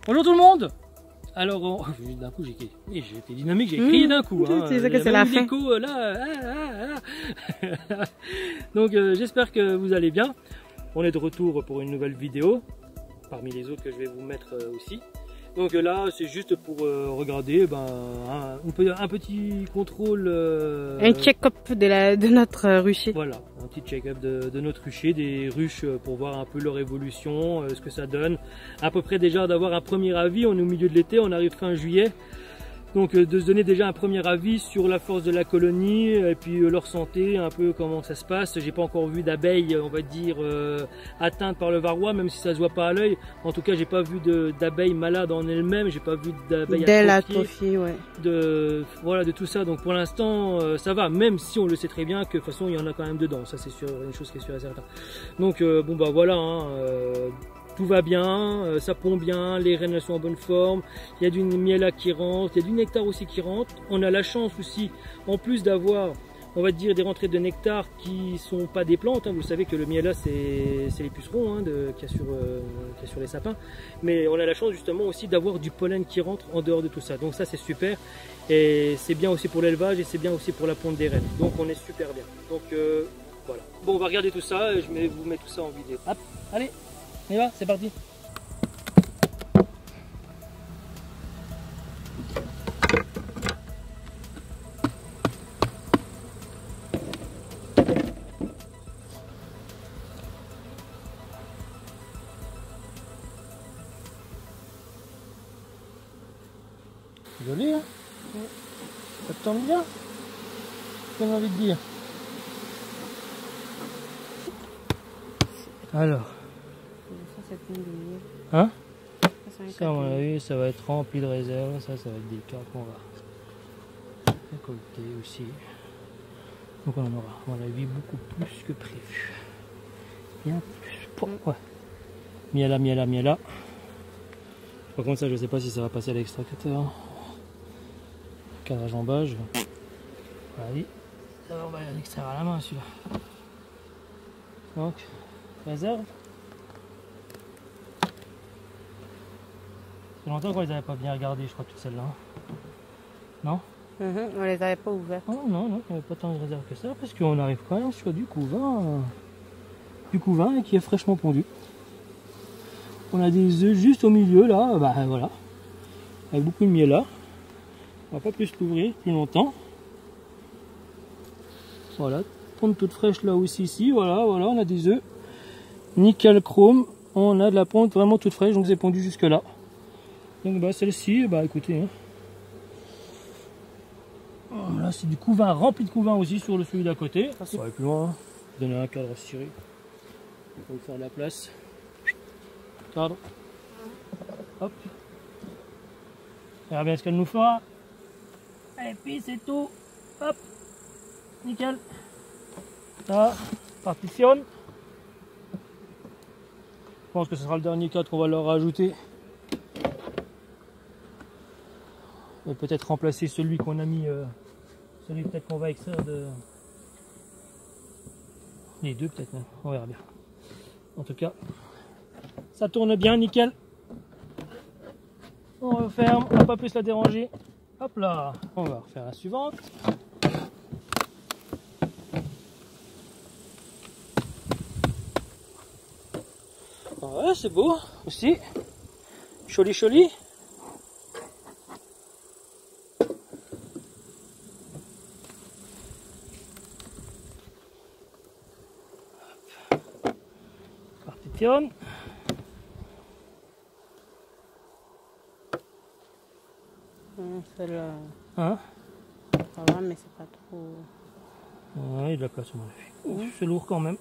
Bonjour tout le monde. Alors, d'un coup, j'ai été dynamique, j'ai crié d'un coup. C'est ça que c'est la fin. Donc, j'espère que vous allez bien. On est de retour pour une nouvelle vidéo, parmi les autres que je vais vous mettre aussi. Donc là, c'est juste pour regarder un petit contrôle. Un check-up de notre rucher. Voilà, un petit check-up de notre rucher, des ruches pour voir un peu leur évolution, ce que ça donne. À peu près déjà d'avoir un premier avis, on est au milieu de l'été, on arrive fin juillet. Donc de se donner déjà un premier avis sur la force de la colonie et puis leur santé, un peu comment ça se passe. J'ai pas encore vu d'abeilles, on va dire, atteintes par le varroa, même si ça se voit pas à l'œil. En tout cas, j'ai pas vu d'abeilles malades en elles-mêmes, j'ai pas vu d'abeilles atrophiées, ouais. Voilà, de tout ça. Donc pour l'instant, ça va, même si on le sait très bien que de toute façon, il y en a quand même dedans. Ça, c'est sûr, une chose qui est sûre et certaine. Donc bon bah voilà. Tout va bien, ça pond bien, les reines elles sont en bonne forme, il y a du miel qui rentre, il y a du nectar aussi qui rentre. On a la chance aussi, en plus d'avoir, on va dire, des rentrées de nectar qui sont pas des plantes. Vous savez que le miel là c'est les pucerons qu'il y a sur les sapins. Mais on a la chance justement aussi d'avoir du pollen qui rentre en dehors de tout ça. Donc ça c'est super. Et c'est bien aussi pour l'élevage et c'est bien aussi pour la ponte des reines. Donc on est super bien. Donc voilà. Bon, on va regarder tout ça et je vais vous mettre tout ça en vidéo. Hop, allez! On y va, c'est parti. Joli, hein? Ça te tombe bien? Qu'est-ce qu'on a envie de dire? Alors. Hein? Ça, à mon avis, ça va être rempli de réserves. Ça va être des cartes qu'on va récolter aussi. Donc on en aura, à mon avis, beaucoup plus que prévu. Bien plus. Ouais. Miela. Par contre, ça, je sais pas si ça va passer à l'extracteur. Cadrage en bas, Allez. On va l'extraire à la main, celui-là. Donc, réserve. Ça fait longtemps qu'on les avait pas bien regardées, je crois, toutes celles-là. Non? On les avait pas ouvertes. Oh, non, il n'y avait pas tant de réserve que ça, parce qu'on arrive quand même sur du couvain et qui est fraîchement pondu. On a des œufs juste au milieu, là, voilà, avec beaucoup de miel là. On va pas plus l'ouvrir plus longtemps. Voilà, ponte toute fraîche là aussi, ici, voilà, on a des œufs. Nickel chrome, on a de la ponte vraiment toute fraîche, donc c'est pondu jusque là. Donc celle-ci, écoutez, là c'est du couvain, rempli de couvain aussi sur celui d'à côté. On va aller plus loin, donner un cadre ciré pour lui faire de la place. Cadre, hop, on verra bien ce qu'elle nous fera. Et puis c'est tout, hop, nickel. Ça partitionne. Je pense que ce sera le dernier cadre qu'on va leur rajouter. Et peut-être remplacer celui qu'on a mis, celui peut-être qu'on va extraire de... Les deux peut-être, on verra bien. En tout cas, ça tourne bien, nickel. On referme, on va pas plus la déranger. Hop là, on va refaire la suivante. Ouais, c'est beau aussi. Choli. Partitionne. Celle-là. Hein? Ça va, mais c'est pas trop. Ouais, il y a de la place à mon avis. C'est lourd quand même.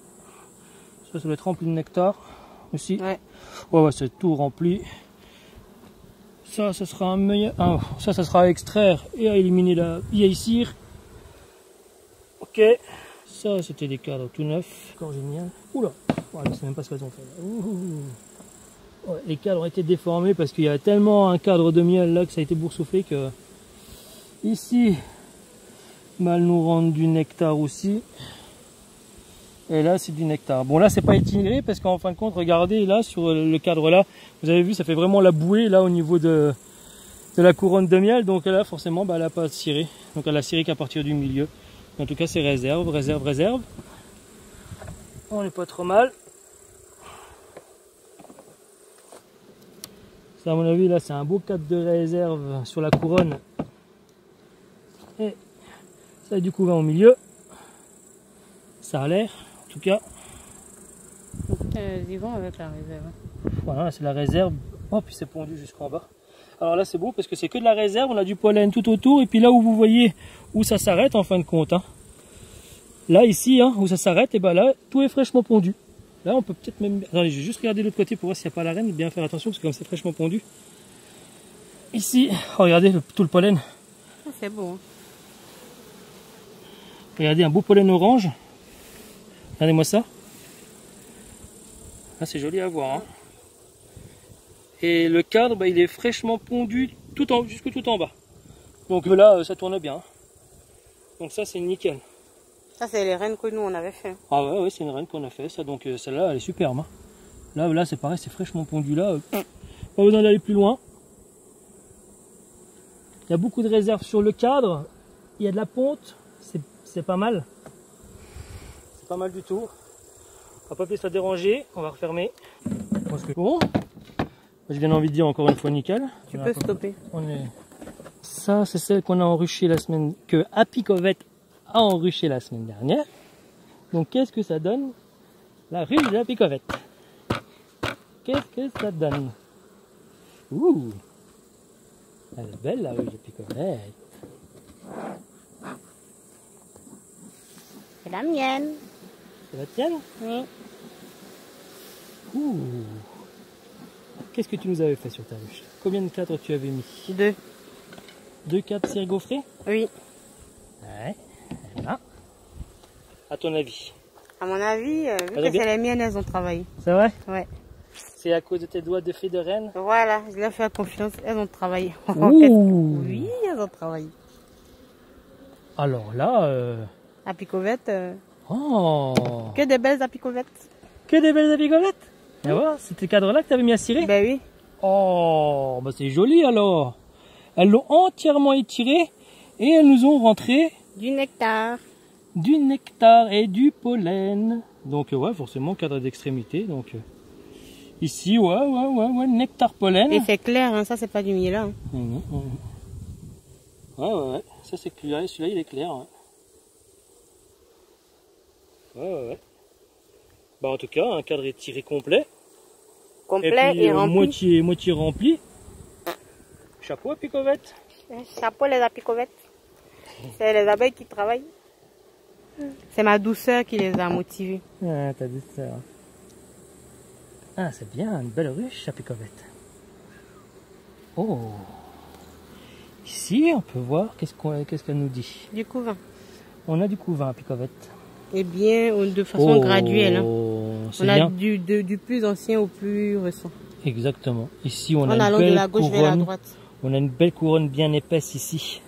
Ça doit être rempli de nectar aussi. Ouais, c'est tout rempli. Ça sera un meilleur. Ça sera à extraire et à éliminer la vieille cire. Ok. Ça, c'était des cadres tout neufs. Encore génial. Oula. Voilà, c'est même pas ce qu'elles ont fait. Ouais, les cadres ont été déformés parce qu'il y a tellement un cadre de miel là que ça a été boursouflé que ici, elles nous rendent du nectar aussi. Et là, c'est du nectar. Bon, là, c'est pas étiré parce qu'en fin de compte, regardez, là, sur le cadre là, vous avez vu, ça fait vraiment la bouée, là, au niveau de la couronne de miel. Donc là, forcément, bah, elle n'a pas ciré. Donc elle a ciré qu'à partir du milieu. En tout cas, c'est réserve, réserve, réserve. On n'est pas trop mal. Ça, à mon avis, là, c'est un beau cadre de réserve sur la couronne. Et ça a du couvain au milieu. Ça a l'air, en tout cas. Ils vont avec la réserve. Voilà, c'est la réserve. Oh, puis c'est pondu jusqu'en bas. Alors là, c'est beau parce que c'est que de la réserve. On a du pollen tout autour. Et puis là où vous voyez où ça s'arrête, en fin de compte. Hein. Là, ici, hein, où ça s'arrête, et ben là, tout est fraîchement pondu. Là, on peut peut-être même... Attendez, je vais juste regarder de l'autre côté pour voir s'il n'y a pas la reine. Bien faire attention parce que comme c'est fraîchement pondu. Ici, oh, regardez tout le pollen. Ah, c'est beau. Hein. Regardez, un beau pollen orange. Regardez-moi ça. Ah, c'est joli à voir. Hein. Et le cadre, bah, il est fraîchement pondu jusque tout en bas. Donc là, ça tourne bien. Donc ça, c'est nickel. Ça, c'est les reines que nous, on avait fait. Ah ouais, c'est une reine qu'on a fait. Ça, donc celle-là, elle est superbe. Hein. Là, c'est pareil, c'est fraîchement pondu là. Pas besoin d'aller plus loin. Il y a beaucoup de réserves sur le cadre. Il y a de la ponte. C'est pas mal. C'est pas mal du tout. On va pas plus ça déranger. On va refermer. Bon. J'ai bien envie de dire encore une fois nickel. Tu peux stopper. Ça, c'est celle qu'on a enruchée la semaine... que Apicovette a enruchée la semaine dernière. Donc, qu'est-ce que ça donne? La ruche d'Apicovette. Qu'est-ce que ça donne? Ouh! Elle est belle, la ruche d'Apicovette. C'est la mienne. C'est la tienne? Oui. Ouh! Qu'est-ce que tu nous avais fait sur ta ruche? Combien de cadres tu avais mis? 2. 2 cadres cire gaufrés? Oui. Ouais. Voilà. À ton avis? À mon avis, vu que c'est les miennes, elles ont travaillé. C'est vrai? Ouais. C'est à cause de tes doigts de fée de reine? Voilà, je leur fais confiance, elles ont travaillé. Ouh. Oui, elles ont travaillé. Alors là... Apicovette. Oh! Que des belles apicovettes. Que des belles apicovettes! Et voilà, c'est tes cadres-là que tu avais mis à cirer? Ben oui. Oh, bah c'est joli alors! Elles l'ont entièrement étiré et elles nous ont rentré du nectar et du pollen. Donc ouais, forcément cadre d'extrémité. Donc ici, ouais, nectar pollen. Et c'est clair, hein, ça c'est pas du miel là. Hein. Ouais, ça c'est clair. Celui-là il est clair. Ouais. Bah en tout cas, un cadre étiré complet. Complet et rempli. Moitié rempli. Chapeau Apicovette. Chapeau les apicovettes. C'est les abeilles qui travaillent. C'est ma douceur qui les a motivées. Ah, ta douceur. Ah, c'est bien, une belle ruche Apicovette. Oh. Ici, on peut voir, qu'est-ce qu'elle nous dit? Du couvain. On a du couvain Apicovette. Eh bien, de façon graduelle. Hein. On a bien. du plus ancien au plus récent. Exactement. Ici, on a une belle de la gauche couronne. vers la droite. On a une belle couronne bien épaisse ici.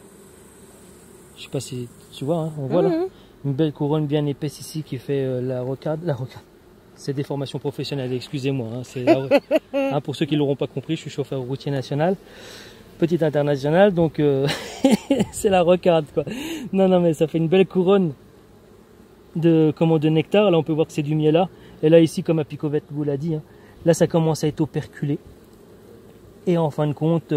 Je sais pas si tu vois, hein, on voit là. Une belle couronne bien épaisse ici qui fait la rocade. C'est des formations professionnelles, excusez-moi. Hein, pour ceux qui ne l'auront pas compris, je suis chauffeur routier national. Petite internationale, donc c'est la rocade quoi. Non, mais ça fait une belle couronne de nectar. Là, on peut voir que c'est du miel là. Et là, ici, comme Apicovette vous l'a dit, hein, là, ça commence à être operculé. Et en fin de compte,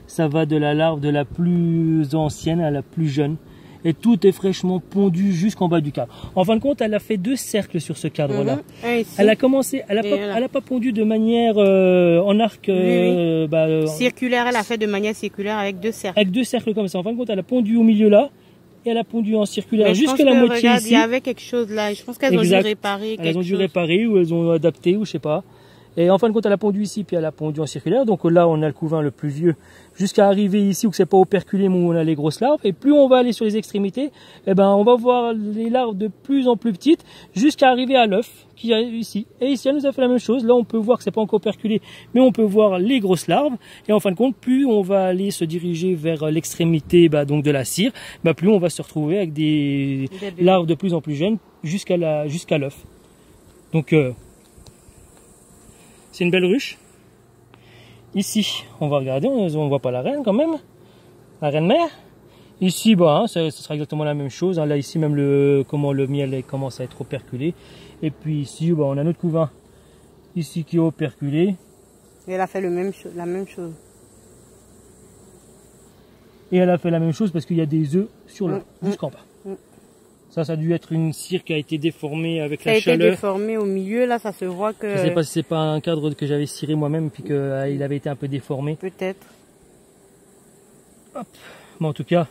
ça va de la larve de la plus ancienne à la plus jeune. Et tout est fraîchement pondu jusqu'en bas du cadre. En fin de compte, elle a fait 2 cercles sur ce cadre-là. Elle a commencé, elle a pas pondu de manière en arc circulaire. Elle a fait de manière circulaire avec 2 cercles. Avec 2 cercles comme ça. En fin de compte, elle a pondu au milieu là. Et elle a pondu en circulaire jusqu'à la moitié regarde, ici. Il y avait quelque chose là. Je pense qu'elles ont dû réparer. Elles ont dû réparer ou elles ont adapté ou je sais pas. Et en fin de compte, elle a pondu ici, puis elle a pondu en circulaire. Donc là, on a le couvain le plus vieux, jusqu'à arriver ici où c'est pas operculé, mais où on a les grosses larves. Et plus on va aller sur les extrémités, eh ben, on va voir les larves de plus en plus petites, jusqu'à arriver à l'œuf qui est ici. Et ici, elle nous a fait la même chose. Là, on peut voir que c'est pas encore operculé, mais on peut voir les grosses larves. Et en fin de compte, plus on va aller se diriger vers l'extrémité, donc de la cire, plus on va se retrouver avec des larves de plus en plus jeunes jusqu'à l'œuf. Donc c'est une belle ruche. Ici, on va regarder, on ne voit pas la reine quand même, la reine mère. Ici, ce sera exactement la même chose. Là, ici, même le miel commence à être operculé. Et puis ici, on a notre couvain ici qui est operculé. Et elle a fait la même chose. Et elle a fait la même chose parce qu'il y a des œufs sur l'œuf, jusqu'en bas. Ça a dû être une cire qui a été déformée avec la chaleur. Ça a été déformé au milieu, là, ça se voit que... Je sais pas si c'est pas un cadre que j'avais ciré moi-même, puis qu'il avait été un peu déformé. Peut-être. Hop. Mais en tout cas,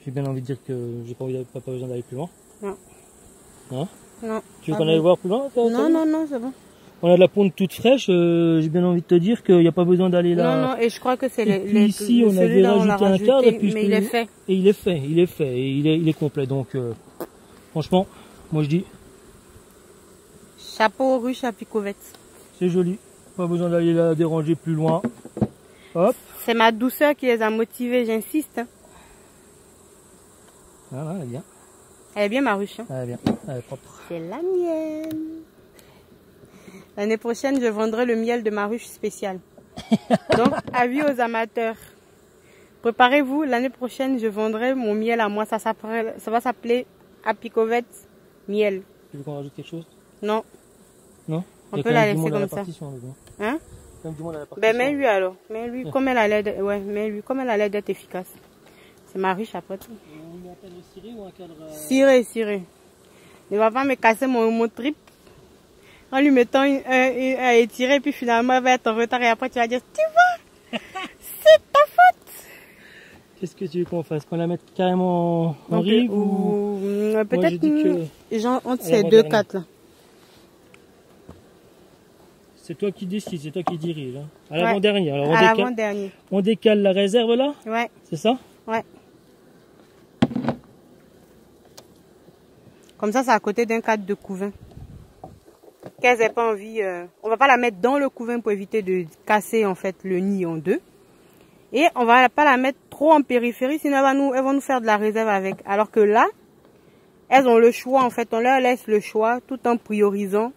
j'ai bien envie de dire que j'ai pas besoin d'aller plus loin. Non. Hein? Non. Tu veux qu'on aille voir plus loin? Non, c'est bon. On a de la ponte toute fraîche, j'ai bien envie de te dire qu'il n'y a pas besoin d'aller là. Non, et je crois que c'est ici, on avait rajouté un cadre, et puis mais il est fait. Et il est fait, et il est complet. Donc, franchement, moi je dis... Chapeau aux ruches à Picovette. C'est joli, pas besoin d'aller la déranger plus loin. Hop. C'est ma douceur qui les a motivés, j'insiste. Ah, elle est bien. Elle est bien, ma ruche. Hein. Elle est bien, elle est propre. C'est la mienne. L'année prochaine, je vendrai le miel de ma ruche spéciale. Donc, avis aux amateurs. Préparez-vous, l'année prochaine, je vendrai mon miel à moi. Ça va s'appeler Apicovette miel. Tu veux qu'on rajoute quelque chose? Non. Non? On peut la laisser comme ça. Hein? Ben, mets-lui alors. Mets-lui comme elle a l'air d'être efficace. C'est ma ruche après tout. On met un cadre ciré ou un cadre... Ciré. Ne va pas me casser mon trip. En lui mettant à étirer, puis finalement elle va être en retard et après tu vas dire tu vois, c'est ta faute. Qu'est-ce que tu veux qu'on fasse? Qu'on la mette carrément en rive ou peut-être genre entre ces deux quatre là. C'est toi qui décides, c'est toi qui dirige. Hein. À l'avant-dernier. Alors à l'avant-dernier. On décale la réserve là? Ouais. C'est ça? Ouais. Comme ça, c'est à côté d'un cadre de couvain. Qu'elles n'aient pas envie, on va pas la mettre dans le couvain pour éviter de casser en fait le nid en deux. Et on va pas la mettre trop en périphérie, sinon elles vont nous faire de la réserve avec. Alors que là, elles ont le choix en fait, on leur laisse le choix tout en priorisant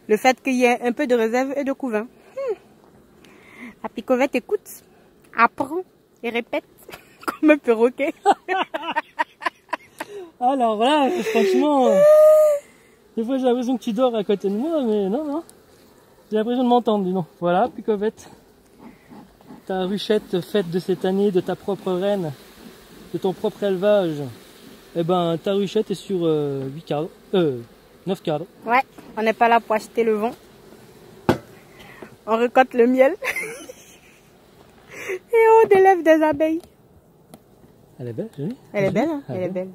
le fait qu'il y ait un peu de réserve et de couvain. La Picovette écoute, apprend et répète comme un perroquet. Alors là, franchement... Des fois, j'ai l'impression que tu dors à côté de moi, mais non. J'ai l'impression de m'entendre, dis donc. Voilà, Picovette. Ta ruchette faite de cette année, de ta propre reine, de ton propre élevage. Eh ben, ta ruchette est sur 9 cadres. Ouais, on n'est pas là pour acheter le vent. On récolte le miel. Et on délève des abeilles. Elle est belle, jolie. Elle est belle, hein? Elle est belle.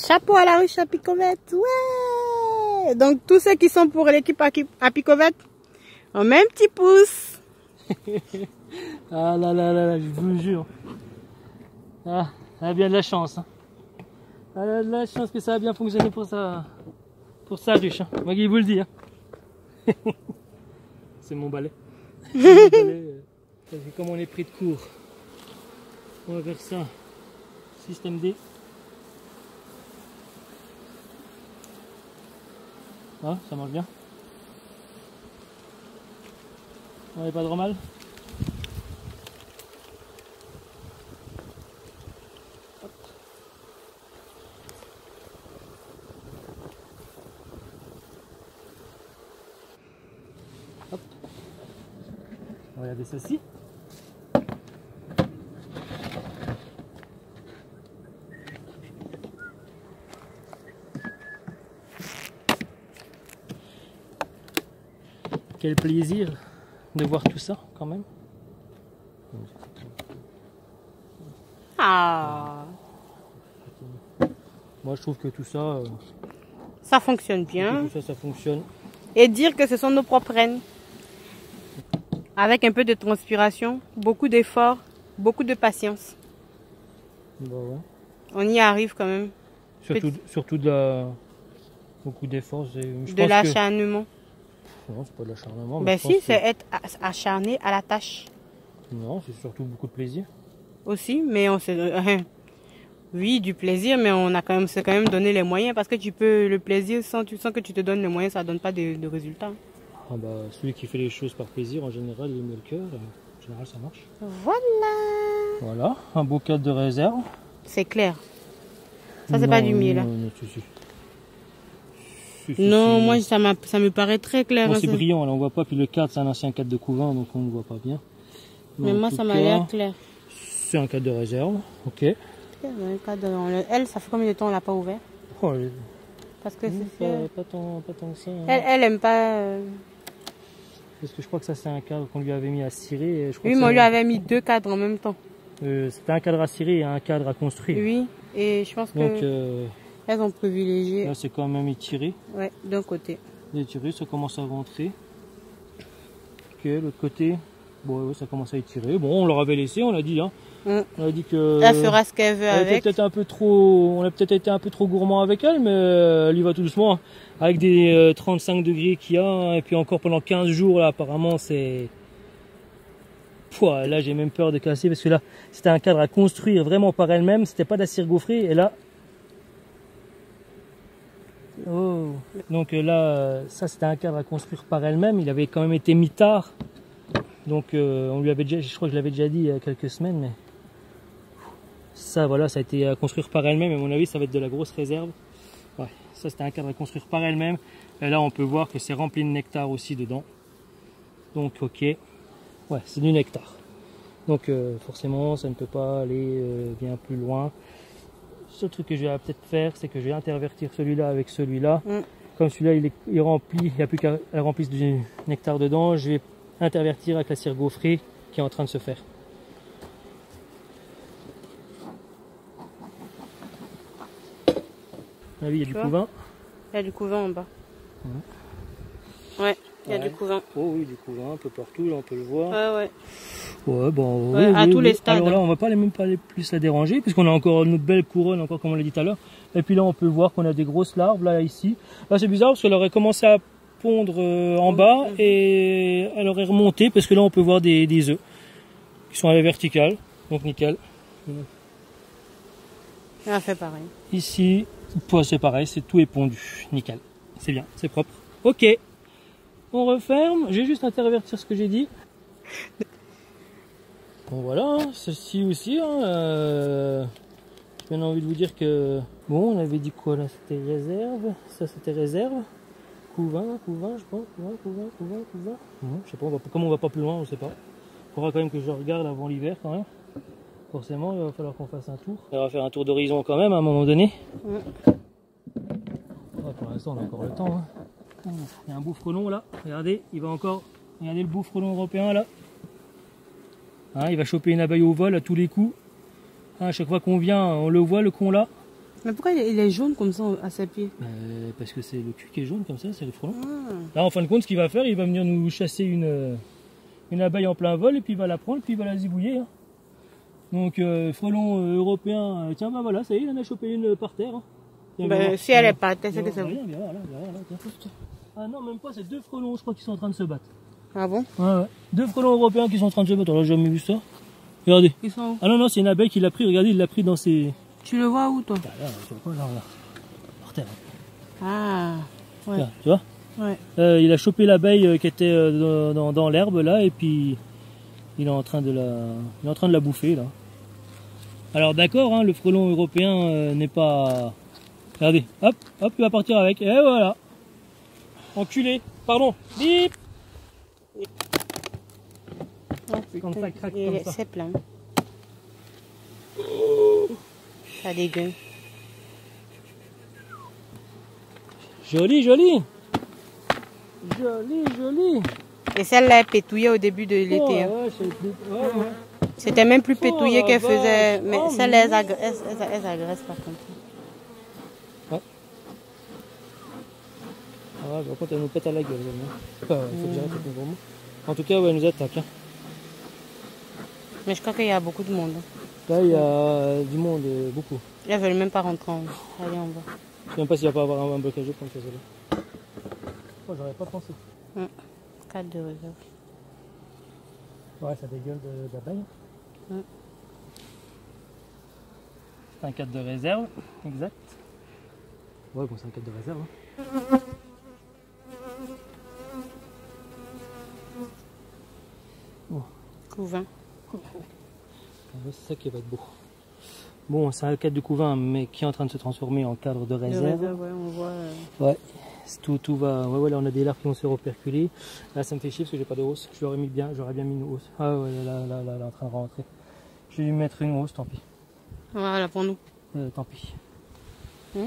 Chapeau à la ruche à Picovette, ouais. Donc tous ceux qui sont pour l'équipe à Picovette, on met un petit pouce. Ah là, je vous le jure. Ah, elle a bien de la chance. Hein. Elle a de la chance que ça a bien fonctionné pour sa ruche. Hein. Moi qui vous le dis. Hein. C'est mon balai. Comme on est pris de court, on va faire ça. Système D. Ah, ça marche bien. On n'est pas trop mal. Hop. Hop. On va regarder ceci. Quel plaisir de voir tout ça quand même. Ah. Moi, je trouve que tout ça, Ça fonctionne bien. ça fonctionne. Et dire que ce sont nos propres reines. Avec un peu de transpiration, beaucoup d'efforts, beaucoup de patience. Bah ouais. On y arrive quand même. Surtout beaucoup d'efforts. De l'acharnement. Non, c'est pas de l'acharnement. Ben si, c'est être acharné à la tâche. Non, c'est surtout beaucoup de plaisir. Aussi, mais on s'est... Oui, du plaisir, mais on a quand même, c'est quand même donné les moyens. Parce que tu peux, le plaisir, sans que tu te donnes les moyens, ça ne donne pas de résultats. Ah bah, celui qui fait les choses par plaisir, en général, il met le cœur. En général, ça marche. Voilà. Voilà, un beau cadre de réserve. C'est clair. Ça, c'est pas du miel, là. Non, moi, ça me paraît très clair. Bon, hein, c'est brillant, là, on voit pas. Puis le cadre, c'est un ancien cadre de couvent, donc on ne voit pas bien. Mais moi, ça m'a l'air clair. C'est un cadre de réserve, ok. Un cadre dans le L, ça fait combien de temps on l'a pas ouvert? Oh, parce que pas tant que ça. Hein. Elle aime pas. Parce que je crois que ça, c'est un cadre qu'on lui avait mis à cirer. Oui, mais on lui avait mis 2 cadres en même temps. C'était un cadre à cirer et un cadre à construire. Oui, et je pense que elles ont privilégié. Là, c'est quand même étiré. Ouais, d'un côté. Étiré, ça commence à rentrer. Ok, l'autre côté, bon, ouais, ça commence à étirer. Bon, on leur avait laissé, on l'a dit. Hein. On a dit que. Elle fera ce qu'elle veut avec. On a peut-être été un peu trop gourmand avec elle, mais elle y va tout doucement. Hein. Avec des 35 degrés qu'il y a, hein, et puis encore pendant 15 jours, là, apparemment, c'est. Pouah, là, j'ai même peur de casser parce que là, c'était un cadre à construire vraiment par elle-même. C'était pas de la cire gaufrée. Et là. Oh. Donc là, ça, c'était un cadre à construire par elle-même. Il avait quand même été mis tard. Donc, on lui avait déjà, je crois que je l'avais déjà dit il y a quelques semaines, mais. Ça, voilà, ça a été à construire par elle-même. À mon avis, ça va être de la grosse réserve. Ouais, ça, c'était un cadre à construire par elle-même. Et là, on peut voir que c'est rempli de nectar aussi dedans. Donc, ok. Ouais, c'est du nectar. Donc, forcément, ça ne peut pas aller bien plus loin. Le seul truc que je vais peut-être faire, c'est que je vais intervertir celui-là avec celui-là. Comme celui-là, il remplit, il n'y a plus qu'à remplir du nectar dedans. Je vais intervertir avec la cire gaufrée qui est en train de se faire. Ah oui, il y a du couvain. Il y a du couvain en bas. Ouais, il y a du couvain. Oh oui, du couvain un peu partout, là on peut le voir. Ouais. Ouais, bon, ouais, à tous les stades. Alors là, on va pas même pas plus la déranger, puisqu'on a encore notre belle couronne, encore comme on l'a dit tout à l'heure. Et puis là, on peut voir qu'on a des grosses larves, là, ici. Là, c'est bizarre, parce qu'elle aurait commencé à pondre en bas, et elle aurait remonté, parce que là, on peut voir des œufs, qui sont à la verticale, donc nickel. Elle a fait pareil. Ici, c'est pareil, c'est tout est pondu, nickel. C'est bien, c'est propre. Ok, on referme, j'ai juste intervertir ce que j'ai dit. Bon voilà, hein, ceci aussi, hein, j'ai bien envie de vous dire que, bon, on avait dit quoi là, c'était réserve, ça c'était réserve, couvain, je pense, couvain. Je sais pas, comme on va pas plus loin, on sait pas. Il faudra quand même que je regarde avant l'hiver quand même. Forcément, il va falloir qu'on fasse un tour. On va faire un tour d'horizon quand même à un moment donné. Ouais, pour l'instant, on a encore le temps. Hein. Il y a un beau frelon là, regardez, il va encore, regardez le beau frelon européen là. Hein, il va choper une abeille au vol à tous les coups. Hein, à chaque fois qu'on vient, on le voit le con là. Mais pourquoi il est jaune comme ça à ses pieds? Parce que c'est le cul qui est jaune comme ça, c'est le frelon. Là en fin de compte, ce qu'il va faire, il va venir nous chasser une abeille en plein vol et puis il va la prendre et puis il va la zibouiller. Hein. Donc frelon européen, tiens bah voilà, ça y est, il en a chopé une par terre. Hein. Tiens, si elle est par terre, c'est que ça. Viens, ah non, même pas, c'est 2 frelons, je crois, qui sont en train de se battre. Ah bon? Ouais. 2 frelons européens qui sont en train de se battre. Alors, j'ai jamais vu ça. Regardez. Ils sont où? Ah non, c'est une abeille qui l'a pris. Regardez, il l'a pris dans ses. Tu le vois où, toi? Là, tu vois quoi, là, par terre. Ah, ouais. Là, tu vois? Ouais. Il a chopé l'abeille qui était dans l'herbe, là, et puis il est en train de la bouffer, là. Alors, d'accord, hein, le frelon européen n'est pas. Regardez, hop, il va partir avec. Et voilà. Enculé. Pardon. Bip. Oh, Comme ça craque comme ça. C'est plein. Ça dégueule. Joli. Et celle-là est pétouillée au début de l'été. Oh, hein. ouais. C'était même plus pétouillé qu'elle faisait. Mais celle-là, elle agresse par contre. par contre, elle nous pète à la gueule. Il faut que j'arrête avec mes gros mots. En tout cas, ouais, elle nous attaque. Hein. Mais je crois qu'il y a beaucoup de monde. Là, il y a du monde, beaucoup. Elles veulent même pas rentrer en bas. Allez, en bas. Je sais même pas s'il va pas avoir un blocage de pont, là. Oh, j'aurais pas pensé. 4 de réserve. Ouais, ça dégueule d'abeille. C'est un 4 de réserve, exact. Ouais, bon, c'est un 4 de réserve. Hein. Bon. Couvain. C'est ça qui va être beau. Bon, c'est un cadre de couvain, mais qui est en train de se transformer en cadre de réserve. Ouais, on voit. Ouais, tout va. Ouais, là, on a des larves qui vont se reperculer. Là, ça me fait chier parce que j'ai pas de hausse. J'aurais bien mis une hausse. Ah ouais, là, elle est en train de rentrer. Je vais lui mettre une hausse, tant pis. Voilà pour nous. Tant pis. Il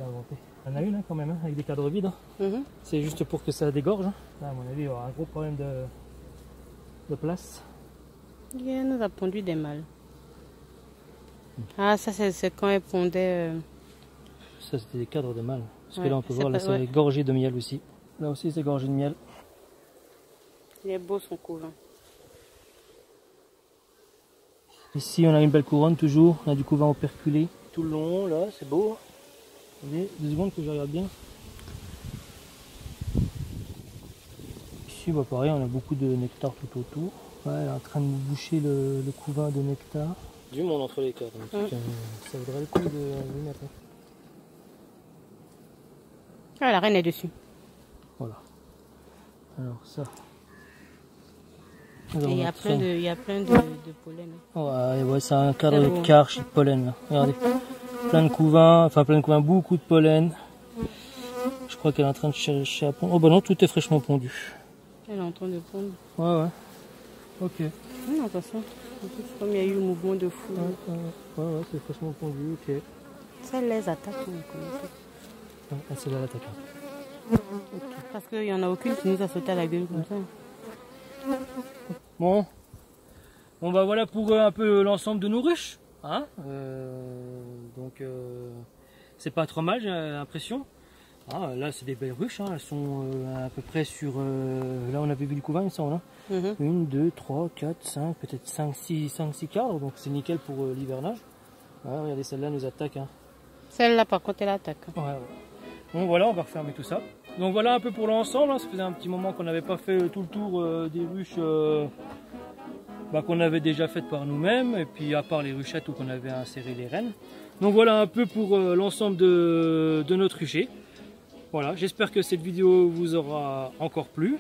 a inventé. Il y en a une hein, quand même, hein, avec des cadres vides. Hein. C'est juste pour que ça dégorge. Hein. Là, à mon avis, il y aura un gros problème de place. Il nous a pondu des mâles. Ah, ça c'est quand elle pondait. Ça c'était des cadres de mâles. Parce que là on peut voir, là c'est gorgé de miel aussi. Là aussi c'est gorgé de miel. Il est beau son couvain. Ici on a une belle couronne toujours. On a du couvain operculé tout le long. Là c'est beau. Attendez, 2 secondes que je regarde bien. Ici bah pareil, on a beaucoup de nectar tout autour. Ouais, elle est en train de boucher le couvain de nectar. Du monde entre les cadres, donc ça vaudrait le coup de le mettre. Ah, la reine est dessus. Voilà. Alors ça. Il y a plein de pollen. Ouais, c'est un cadre de carche de pollen là. Regardez. Plein de couvains, beaucoup de pollen. Je crois qu'elle est en train de chercher à pondre. Oh bah non, tout est fraîchement pondu. Elle est en train de pondre. Ouais. Ok. Non, attention. Comme il y a eu un mouvement de fou. Ouais, c'est fraîchement pondu, ok. Ça les attaque. C'est là l'attaque. Parce qu'il n'y en a aucune qui nous a sauté à la gueule comme ça. Bon bah voilà pour un peu l'ensemble de nos ruches. Hein donc c'est pas trop mal, j'ai l'impression. Ah, là c'est des belles ruches, hein. Elles sont à peu près sur... là on avait vu le couvain il me semble. Hein. 1, 2, 3, 4, 5, peut-être 5, 6 cadres, donc c'est nickel pour l'hivernage. Ouais, regardez, celle-là nous attaque. Hein. Celle-là par contre elle attaque. Ouais. Bon voilà, on va refermer tout ça. Donc voilà un peu pour l'ensemble, hein. Ça faisait un petit moment qu'on n'avait pas fait tout le tour des ruches qu'on avait déjà faites par nous-mêmes, et puis à part les ruchettes où on avait inséré les rennes. Donc voilà un peu pour l'ensemble de notre rucher. Voilà, j'espère que cette vidéo vous aura encore plu.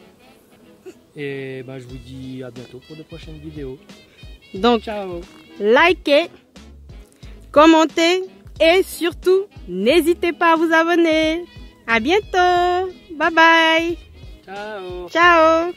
Et je vous dis à bientôt pour de prochaines vidéos. Donc, ciao. Likez, commentez et surtout, n'hésitez pas à vous abonner. À bientôt. Bye bye. Ciao. Ciao.